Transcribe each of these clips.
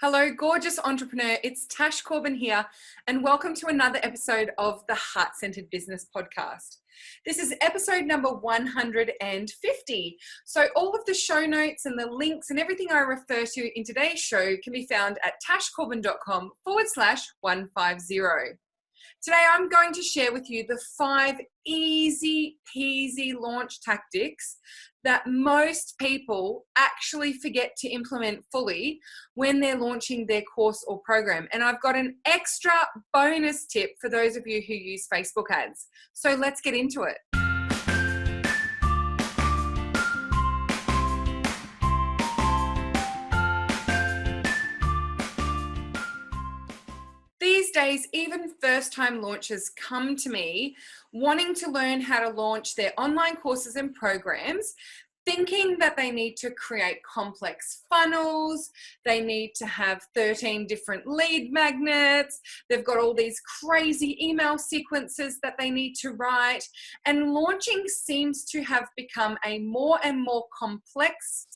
Hello, gorgeous entrepreneur. It's Tash Corbin here, and welcome to another episode of the Heart-Centered Business Podcast. This is episode number 150. So all of the show notes and the links and everything I refer to in today's show can be found at tashcorbin.com/150. Today, I'm going to share with you the 5 easy-peasy launch tactics that most people actually forget to implement fully when they're launching their course or program. And I've got an extra bonus tip for those of you who use Facebook ads. So let's get into it. These days, even first-time launchers come to me wanting to learn how to launch their online courses and programs, thinking that they need to create complex funnels, they need to have 13 different lead magnets, they've got all these crazy email sequences that they need to write, and launching seems to have become a more and more complex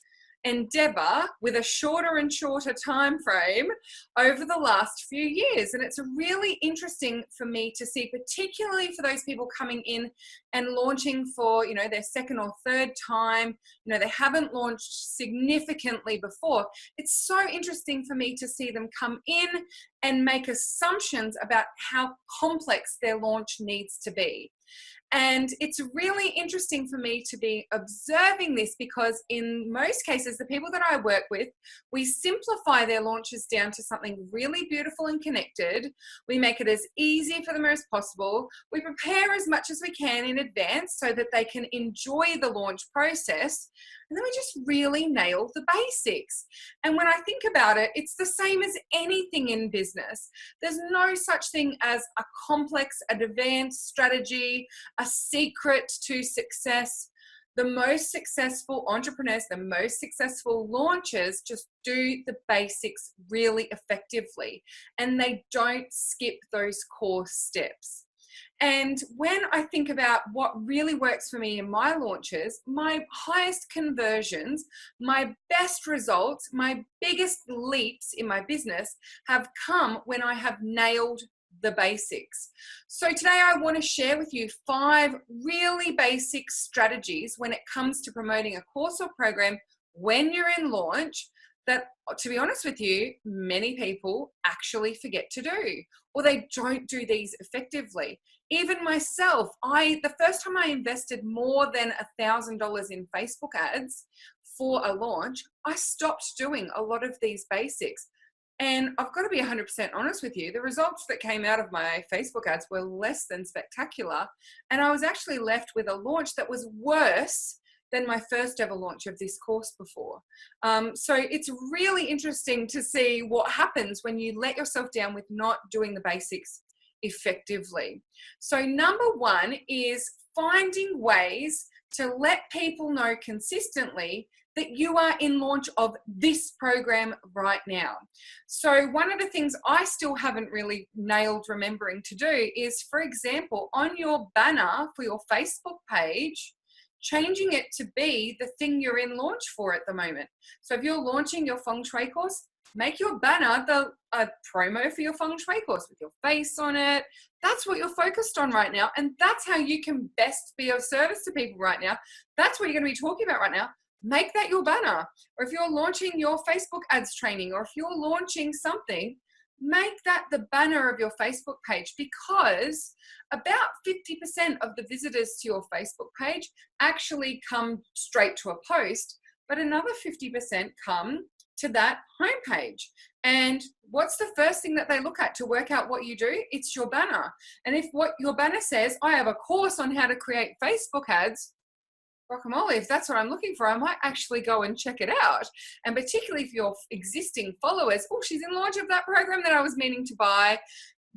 endeavour with a shorter and shorter time frame over the last few years. And it's really interesting for me to see, particularly for those people coming in and launching for, their second or third time, they haven't launched significantly before. It's so interesting for me to see them come in and make assumptions about how complex their launch needs to be. And it's really interesting for me to be observing this because in most cases, the people that I work with, we simplify their launches down to something really beautiful and connected. We make it as easy for them as possible. We prepare as much as we can in advance so that they can enjoy the launch process. And then we just really nail the basics. And when I think about it, it's the same as anything in business. There's no such thing as a complex, advanced strategy, a secret to success. The most successful entrepreneurs, the most successful launchers just do the basics really effectively, and they don't skip those core steps. And when I think about what really works for me in my launches, my highest conversions, my best results, my biggest leaps in my business have come when I have nailed the basics. So today I want to share with you 5 really basic strategies when it comes to promoting a course or program when you're in launch that, to be honest with you, many people actually forget to do, or they don't do these effectively. Even myself, the first time I invested more than $1,000 in Facebook ads for a launch, I stopped doing a lot of these basics. And I've got to be 100% honest with you, the results that came out of my Facebook ads were less than spectacular. And I was actually left with a launch that was worse than my first ever launch of this course before. So it's really interesting to see what happens when you let yourself down with not doing the basics effectively. So number 1 is finding ways to let people know consistently that you are in launch of this program right now. So one of the things I still haven't really nailed remembering to do is, for example, on your banner for your Facebook page, changing it to be the thing you're in launch for at the moment. So if you're launching your feng shui course, make your banner a promo for your feng shui course with your face on it. That's what you're focused on right now. And that's how you can best be of service to people right now. That's what you're going to be talking about right now. Make that your banner. Or if you're launching your Facebook ads training, or if you're launching something, make that the banner of your Facebook page, because about 50% of the visitors to your Facebook page actually come straight to a post, but another 50% come to that homepage. And what's the first thing that they look at to work out what you do? It's your banner. And if what your banner says, I have a course on how to create Facebook ads, guacamole, if that's what I'm looking for, I might actually go and check it out. And particularly if your existing followers, oh, she's in launch of that program that I was meaning to buy.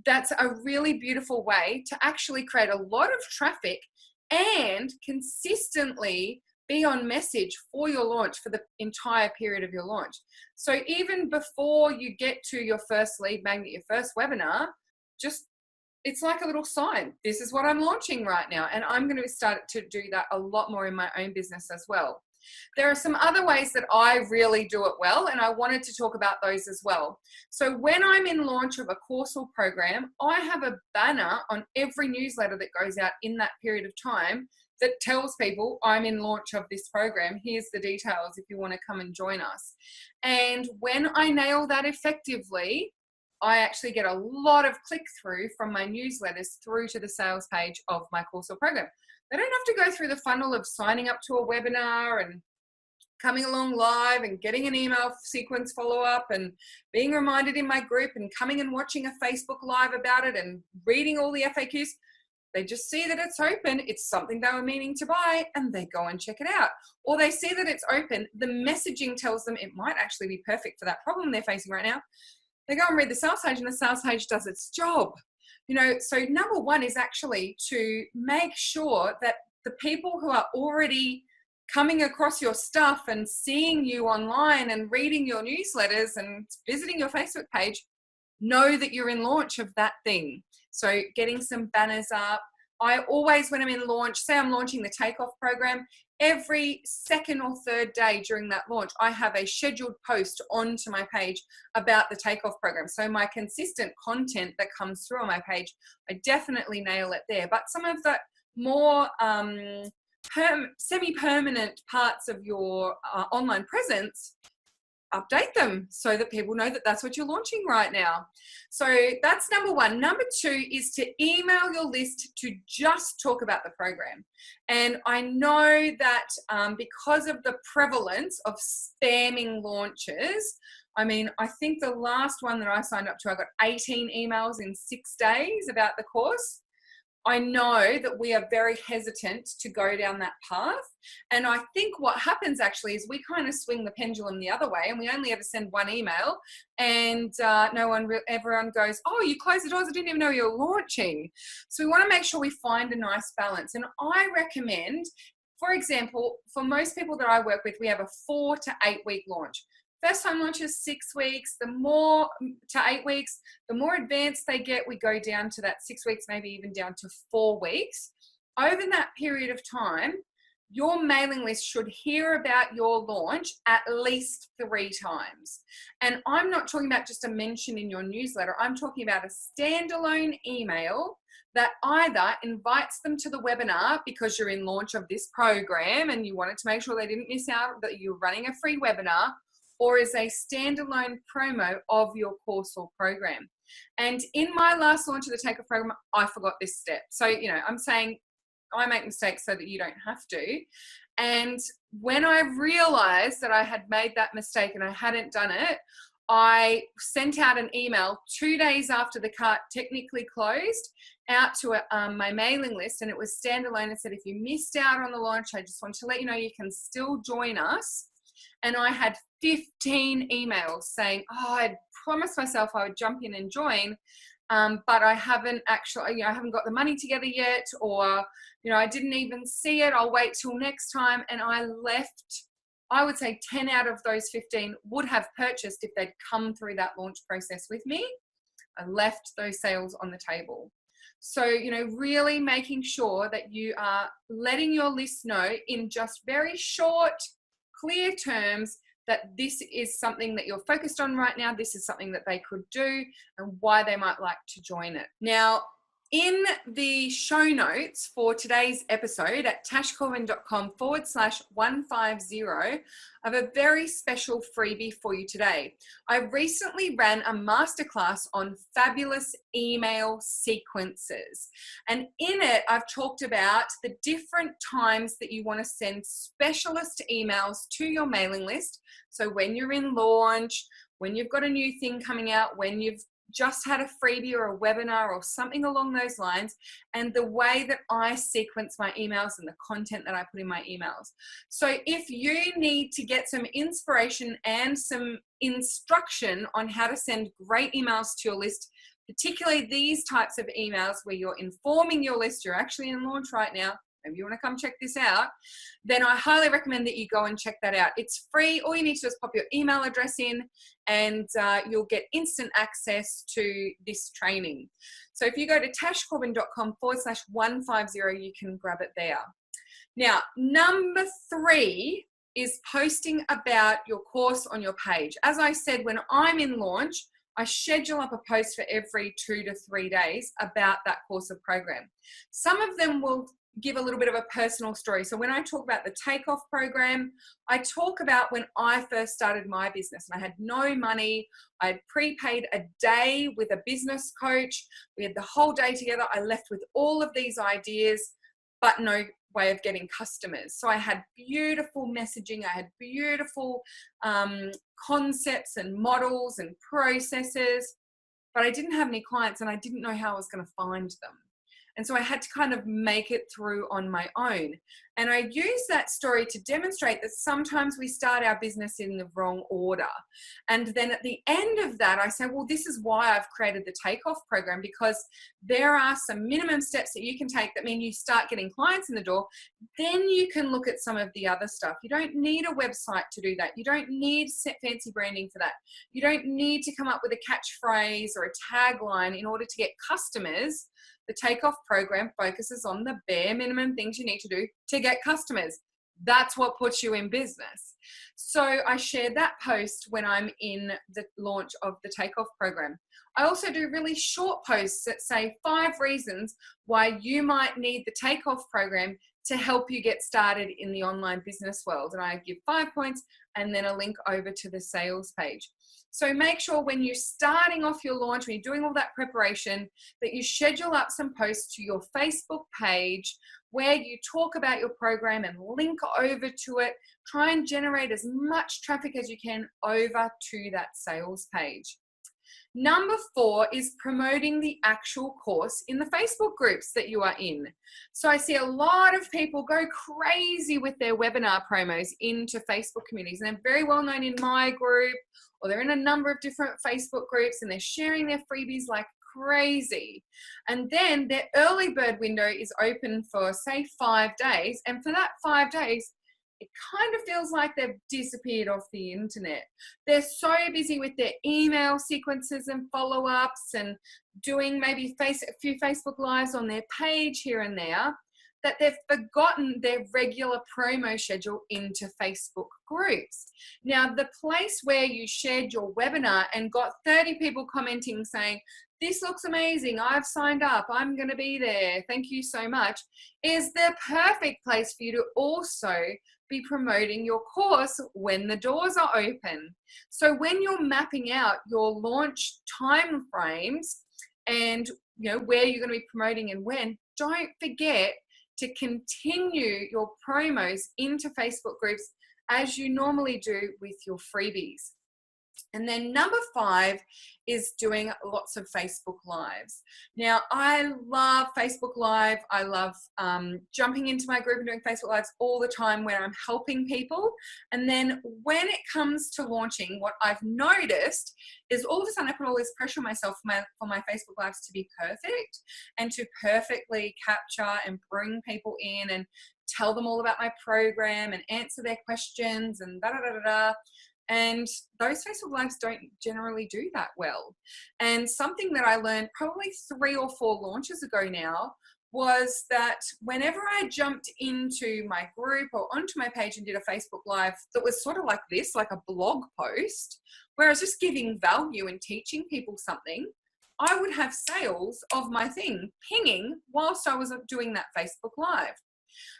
That's a really beautiful way to actually create a lot of traffic and consistently be on message for your launch for the entire period of your launch. So even before you get to your first lead magnet, your first webinar, it's like a little sign. This is what I'm launching right now. And I'm going to start to do that a lot more in my own business as well. There are some other ways that I really do it well, and I wanted to talk about those as well. So when I'm in launch of a course or program, I have a banner on every newsletter that goes out in that period of time that tells people I'm in launch of this program. Here's the details if you want to come and join us. And when I nail that effectively, I actually get a lot of click-through from my newsletters through to the sales page of my course or program. They don't have to go through the funnel of signing up to a webinar and coming along live and getting an email sequence follow-up and being reminded in my group and coming and watching a Facebook Live about it and reading all the FAQs. They just see that it's open, it's something they were meaning to buy, and they go and check it out. Or they see that it's open, the messaging tells them it might actually be perfect for that problem they're facing right now. They go and read the sales page, and the sales page does its job. You know, so number one is actually to make sure that the people who are already coming across your stuff and seeing you online and reading your newsletters and visiting your Facebook page know that you're in launch of that thing. So getting some banners up. I always, when I'm in launch, say I'm launching the takeoff program, every second or third day during that launch, I have a scheduled post onto my page about the takeoff program. So my consistent content that comes through on my page, I definitely nail it there. But some of the more semi-permanent parts of your online presence, update them so that people know that that's what you're launching right now. So that's number one. Number two is to email your list to just talk about the program. And I know that because of the prevalence of spamming launches, I mean, I think the last one that I signed up to, I got 18 emails in 6 days about the course. I know that we are very hesitant to go down that path. And I think what happens actually is we kind of swing the pendulum the other way, and we only ever send one email, and everyone goes, oh, you closed the doors, I didn't even know you were launching. So we want to make sure we find a nice balance. And I recommend, for example, for most people that I work with, we have a 4 to 8 week launch. First time launch is 6 weeks, the more to 8 weeks, the more advanced they get, we go down to that 6 weeks, maybe even down to 4 weeks. Over that period of time, your mailing list should hear about your launch at least 3 times. And I'm not talking about just a mention in your newsletter. I'm talking about a standalone email that either invites them to the webinar because you're in launch of this program and you wanted to make sure they didn't miss out that you're running a free webinar, or is a standalone promo of your course or program. And in my last launch of the Takeoff program, I forgot this step. So, you know, I'm saying I make mistakes so that you don't have to. And when I realized that I had made that mistake and I hadn't done it, I sent out an email 2 days after the cart technically closed out to my mailing list, and it was standalone. and said, if you missed out on the launch, I just want to let you know you can still join us. And I had 15 emails saying, oh, I'd promised myself I would jump in and join, but I haven't actually, I haven't got the money together yet, or, I didn't even see it. I'll wait till next time. And I left, I would say 10 out of those 15 would have purchased if they'd come through that launch process with me. I left those sales on the table. So, really making sure that you are letting your list know in just very short, clear terms that this is something that you're focused on right now, this is something that they could do, and why they might like to join it. Now, in the show notes for today's episode at tashcorbin.com/150, I have a very special freebie for you today. I recently ran a masterclass on fabulous email sequences. And in it, I've talked about the different times that you want to send specialist emails to your mailing list. So when you're in launch, when you've got a new thing coming out, when you've just had a freebie or a webinar or something along those lines, and the way that I sequence my emails and the content that I put in my emails. So if you need to get some inspiration and some instruction on how to send great emails to your list, particularly these types of emails where you're informing your list, you're actually in launch right now, maybe you want to come check this out, then I highly recommend that you go and check that out. It's free. All you need to do is pop your email address in, and you'll get instant access to this training. So if you go to tashcorbin.com/150, you can grab it there. Now, number 3 is posting about your course on your page. As I said, when I'm in launch, I schedule up a post for every 2 to 3 days about that course or program. Some of them will give a little bit of a personal story. So when I talk about the takeoff program, I talk about when I first started my business and I had no money. I had prepaid a day with a business coach. We had the whole day together. I left with all of these ideas, but no way of getting customers. So I had beautiful messaging. I had beautiful concepts and models and processes, but I didn't have any clients and I didn't know how I was going to find them. And so I had to kind of make it through on my own. And I use that story to demonstrate that sometimes we start our business in the wrong order. And then at the end of that, I say, well, this is why I've created the takeoff program, because there are some minimum steps that you can take that mean you start getting clients in the door. Then you can look at some of the other stuff. You don't need a website to do that. You don't need fancy branding for that. You don't need to come up with a catchphrase or a tagline in order to get customers. The takeoff program focuses on the bare minimum things you need to do to get customers. That's what puts you in business. So I share that post when I'm in the launch of the takeoff program. I also do really short posts that say 5 reasons why you might need the takeoff program to help you get started in the online business world. And I give 5 points and then a link over to the sales page. So make sure when you're starting off your launch, when you're doing all that preparation, that you schedule up some posts to your Facebook page where you talk about your program and link over to it. Try and generate as much traffic as you can over to that sales page. Number 4 is promoting the actual course in the Facebook groups that you are in. So I see a lot of people go crazy with their webinar promos into Facebook communities, and they're very well known in my group, or they're in a number of different Facebook groups, and they're sharing their freebies like crazy. And then their early bird window is open for, say, 5 days. And for that 5 days, it kind of feels like they've disappeared off the internet. They're so busy with their email sequences and follow-ups and doing maybe a few Facebook Lives on their page here and there, that they've forgotten their regular promo schedule into Facebook groups. Now, the place where you shared your webinar and got 30 people commenting saying, "This looks amazing, I've signed up, I'm gonna be there, thank you so much," is the perfect place for you to also be promoting your course when the doors are open. So when you're mapping out your launch time frames and where you're going to be promoting and when, don't forget to continue your promos into Facebook groups as you normally do with your freebies. And then number 5 is doing lots of Facebook Lives. Now, I love Facebook Live. I love jumping into my group and doing Facebook Lives all the time when I'm helping people. And then when it comes to launching, what I've noticed is all of a sudden I put all this pressure on myself for my Facebook Lives to be perfect and to perfectly capture and bring people in and tell them all about my program and answer their questions and da-da-da-da-da. And those Facebook Lives don't generally do that well. And something that I learned probably 3 or 4 launches ago now was that whenever I jumped into my group or onto my page and did a Facebook Live that was sort of like this, like a blog post, where I was just giving value and teaching people something, I would have sales of my thing pinging whilst I was doing that Facebook Live.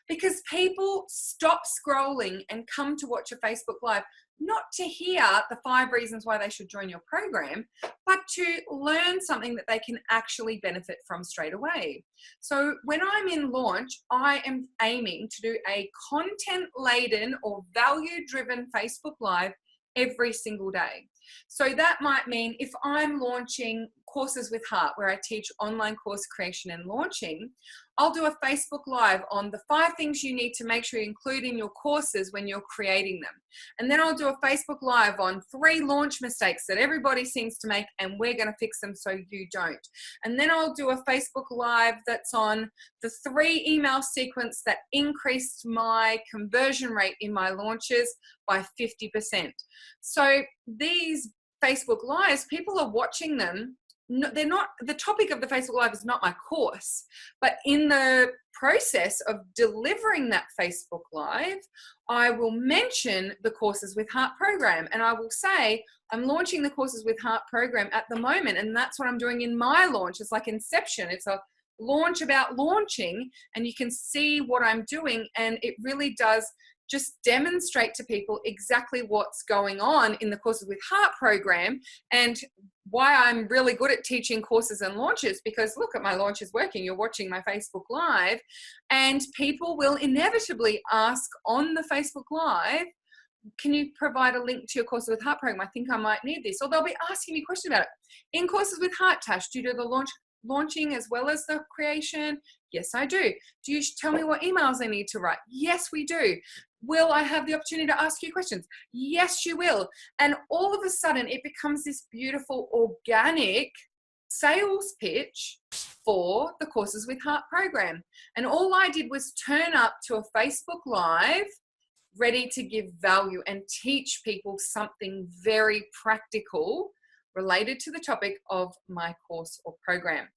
Because people stop scrolling and come to watch a Facebook Live, not to hear the 5 reasons why they should join your program, but to learn something that they can actually benefit from straight away. So when I'm in launch, I am aiming to do a content-laden or value-driven Facebook Live every single day. So that might mean if I'm launching Courses with Heart, where I teach online course creation and launching, I'll do a Facebook Live on the 5 things you need to make sure you include in your courses when you're creating them. And then I'll do a Facebook Live on 3 launch mistakes that everybody seems to make, and we're going to fix them so you don't. And then I'll do a Facebook Live that's on the 3 email sequence that increased my conversion rate in my launches by 50%. So these Facebook Lives, people are watching them no, they're not, the topic of the Facebook Live is not my course, but in the process of delivering that Facebook Live, I will mention the Courses with Heart program, and I will say, I'm launching the Courses with Heart program at the moment, and that's what I'm doing in my launch. It's like Inception. It's a launch about launching, and you can see what I'm doing, and it really does just demonstrate to people exactly what's going on in the Courses with Heart program, and why I'm really good at teaching courses and launches, because look at my launch is working. You're watching my Facebook Live, and people will inevitably ask on the Facebook Live, can you provide a link to your Courses with Heart program? I think I might need this. Or they'll be asking me questions about it. In Courses with Heart, Tash, do you do the launching as well as the creation? Yes, I do. Do you tell me what emails I need to write? Yes, we do. Will I have the opportunity to ask you questions? Yes, you will. And all of a sudden it becomes this beautiful organic sales pitch for the Courses with Heart program. And all I did was turn up to a Facebook Live ready to give value and teach people something very practical related to the topic of my course or program.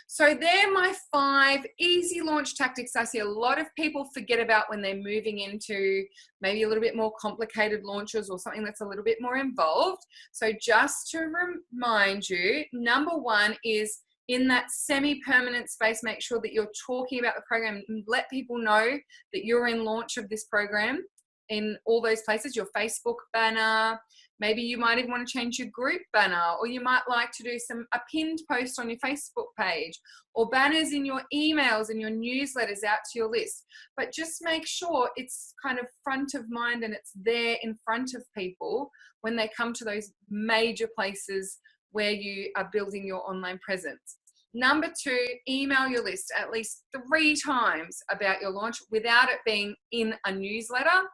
So they're my 5 easy launch tactics I see a lot of people forget about when they're moving into maybe a little bit more complicated launches or something that's a little bit more involved. So just to remind you, number 1 is in that semi-permanent space, make sure that you're talking about the program and let people know that you're in launch of this program in all those places, your Facebook banner. Maybe you might even want to change your group banner, or you might like to do a pinned post on your Facebook page, or banners in your emails and your newsletters out to your list. But just make sure it's kind of front of mind and it's there in front of people when they come to those major places where you are building your online presence. Number 2, email your list at least 3 times about your launch without it being in a newsletter.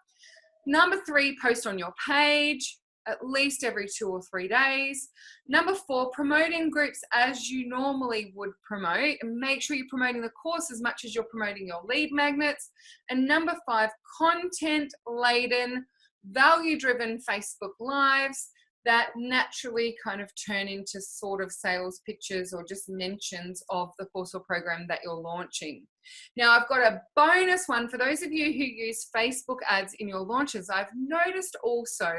Number 3, post on your page at least every 2 or 3 days. Number 4, promote in groups as you normally would promote, and make sure you're promoting the course as much as you're promoting your lead magnets. And number 5, content-laden, value-driven Facebook Lives that naturally kind of turn into sort of sales pitches or just mentions of the course or program that you're launching. Now, I've got a bonus one for those of you who use Facebook ads in your launches. I've noticed also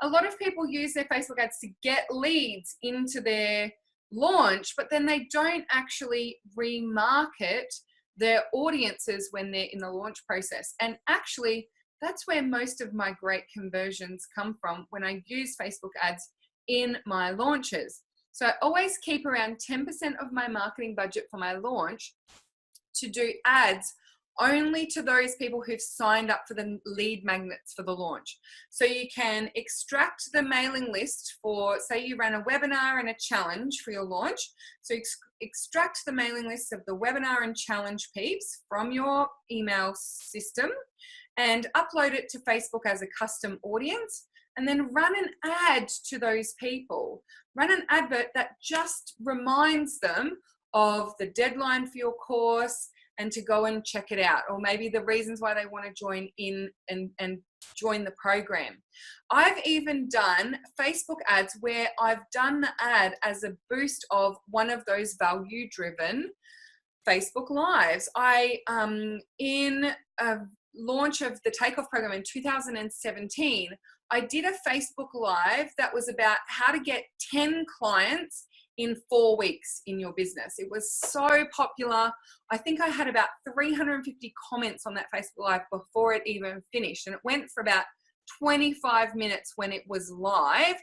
a lot of people use their Facebook ads to get leads into their launch, but then they don't actually remarket their audiences when they're in the launch process. And actually, that's where most of my great conversions come from, when I use Facebook ads in my launches. So I always keep around 10% of my marketing budget for my launch to do ads only to those people who've signed up for the lead magnets for the launch. So you can extract the mailing list for, say you ran a webinar and a challenge for your launch. So extract the mailing list of the webinar and challenge peeps from your email system and upload it to Facebook as a custom audience, and then run an ad to those people. Run an advert that just reminds them of the deadline for your course and to go and check it out, or maybe the reasons why they want to join in and join the program. I've even done Facebook ads where I've done the ad as a boost of one of those value-driven Facebook Lives. In a launch of the Takeoff program in 2017, I did a Facebook Live that was about how to get 10 clients in 4 weeks in your business. It was so popular. I think I had about 350 comments on that Facebook Live before it even finished, and it went for about 25 minutes when it was live.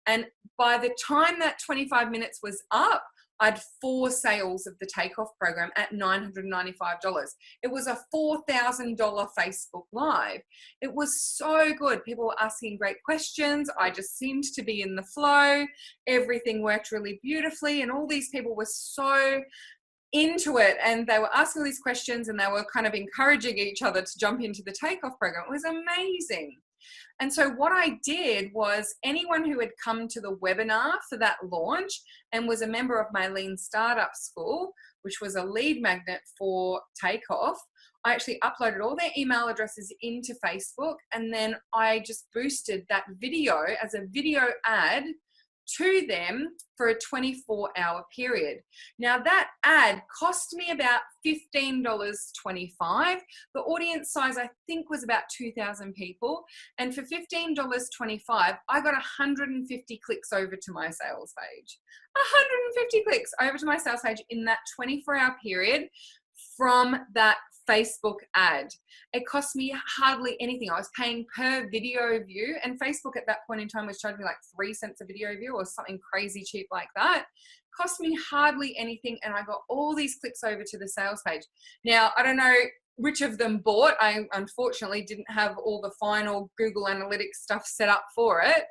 And by the time that 25 minutes was up, I had 4 sales of the Takeoff program at $995. It was a $4,000 Facebook Live. It was so good. People were asking great questions. I just seemed to be in the flow. Everything worked really beautifully, and all these people were so into it, and they were asking all these questions, and they were kind of encouraging each other to jump into the Takeoff program. It was amazing. And so what I did was, anyone who had come to the webinar for that launch and was a member of my Lean Startup School, which was a lead magnet for Takeoff, I actually uploaded all their email addresses into Facebook, and then I just boosted that video as a video ad to them for a 24-hour period. Now that ad cost me about $15.25. The audience size I think was about 2,000 people. And for $15.25, I got 150 clicks over to my sales page. 150 clicks over to my sales page in that 24-hour period from that Facebook ad. It cost me hardly anything. I was paying per video view, and Facebook at that point in time was charging me like 3 cents a video view or something crazy cheap like that. Cost me hardly anything, and I got all these clicks over to the sales page. Now, I don't know which of them bought. I unfortunately didn't have all the final Google Analytics stuff set up for it,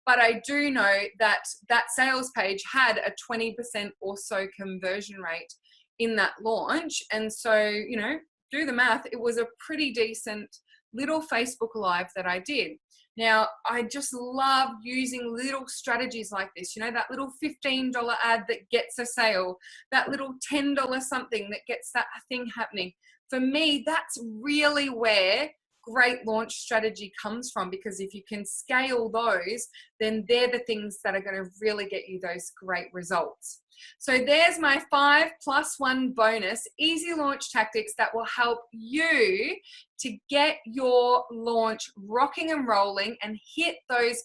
but I do know that that sales page had a 20% or so conversion rate in that launch. And so, you know, do the math, it was a pretty decent little Facebook Live that I did. Now, I just love using little strategies like this, you know, that little $15 ad that gets a sale, that little $10 something that gets that thing happening. For me, that's really where great launch strategy comes from, because if you can scale those, then they're the things that are going to really get you those great results. So there's my 5+1 bonus easy launch tactics that will help you to get your launch rocking and rolling and hit those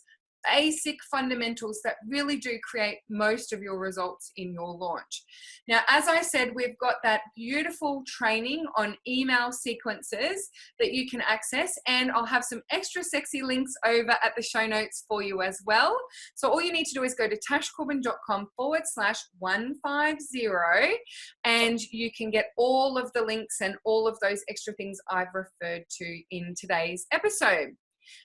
basic fundamentals that really do create most of your results in your launch. Now, as I said, we've got that beautiful training on email sequences that you can access, and I'll have some extra sexy links over at the show notes for you as well. So all you need to do is go to tashcorbin.com/150, and you can get all of the links and all of those extra things I've referred to in today's episode.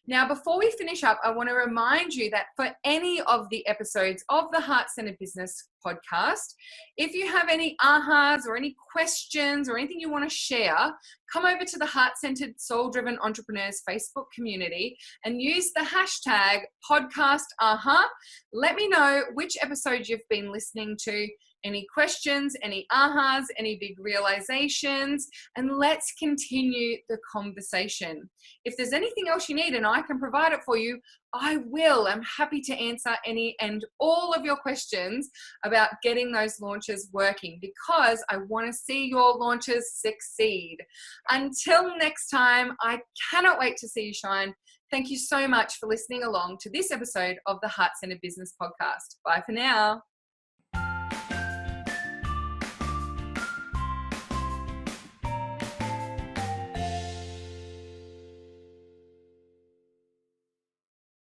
Now, before we finish up, I want to remind you that for any of the episodes of the Heart-Centered Business podcast, if you have any ahas or any questions or anything you want to share, come over to the Heart-Centered Soul-Driven Entrepreneurs Facebook community and use the hashtag #podcastaha. Let me know which episode you've been listening to, any questions, any ahas, any big realizations, and let's continue the conversation. If there's anything else you need and I can provide it for you, I will. I'm happy to answer any and all of your questions about getting those launches working, because I want to see your launches succeed. Until next time, I cannot wait to see you shine. Thank you so much for listening along to this episode of the Heart-Centered Business podcast. Bye for now.